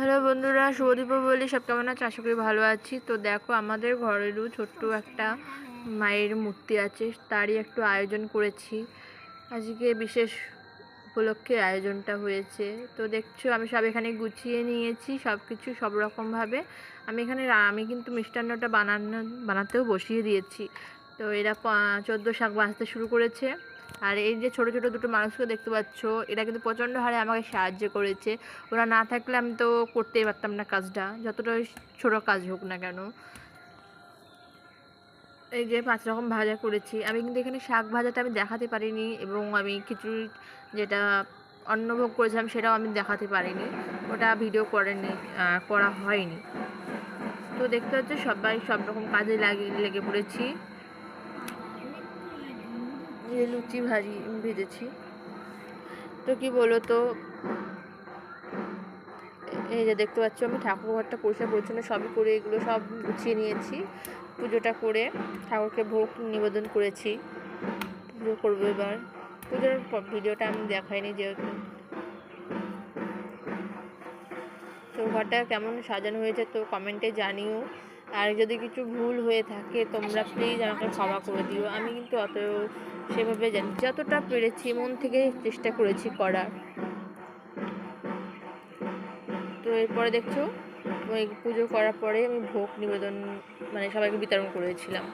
Hello বন্ধুরা, শুভ দীপাবলি। সব কেমন আছে? আশা করি ভালো আছি। তো দেখো, আমাদের ঘরেরও ছোট্ট একটা মায়ের মূর্তি আছে, তারই একটু আয়োজন করেছি। আজকে বিশেষ উপলক্ষে আয়োজনটা হয়েছে। তো দেখছো, আমি সব এখানে গুছিয়ে নিয়েছি সব কিছু, সব রকমভাবে। আমি কিন্তু মিষ্টান্নটা বানাতেও বসিয়ে দিয়েছি। তো এরা 14 শাক বাজতে শুরু করেছে। আর এই যে ছোট ছোট দুটো মানুষকে দেখতে পাচ্ছ, এরা কিন্তু প্রচণ্ড হারে আমাকে সাহায্য করেছে। ওরা না থাকলে আমি তো করতেই পারতাম না কাজটা, যতটাই ছোট কাজ হোক না কেন। এই যে 5 রকম ভাজা করেছি আমি, কিন্তু এখানে শাক ভাজাটা আমি দেখাতে পারিনি, এবং আমি খিচুড়ি যেটা অন্নভোগ করেছিলাম সেটাও আমি দেখাতে পারিনি, ওটা ভিডিও করা হয়নি। তো দেখতে হচ্ছে সবাই সব রকম কাজে লেগে পড়েছি। লুচি ভেজেছি। তো কি বলো তো, এই যে দেখতে পাচ্ছ, আমি ঠাকুর ঘরটা পরিষ্কার পরিচ্ছন্ন সবই করে এগুলো সব গুছিয়ে নিয়েছি। পুজোটা করে ঠাকুরকে ভোগ নিবেদন করেছি। পুজো করবো এবার। পুজোর ভিডিওটা আমি দেখাইনি যেহেতু। তো ঘরটা কেমন সাজানো হয়েছে তো কমেন্টে জানিও। আর যদি কিছু ভুল হয়ে থাকে তোমরা প্লিজ আমাকে ক্ষমা করে দিও। আমি কিন্তু অত সেভাবে জানি, যতটা পেরেছি মন থেকে চেষ্টা করেছি করার। তো এরপরে দেখছো, ওই পুজো করার পরে আমি ভোগ নিবেদন সবাইকে বিতরণ করেছিলাম।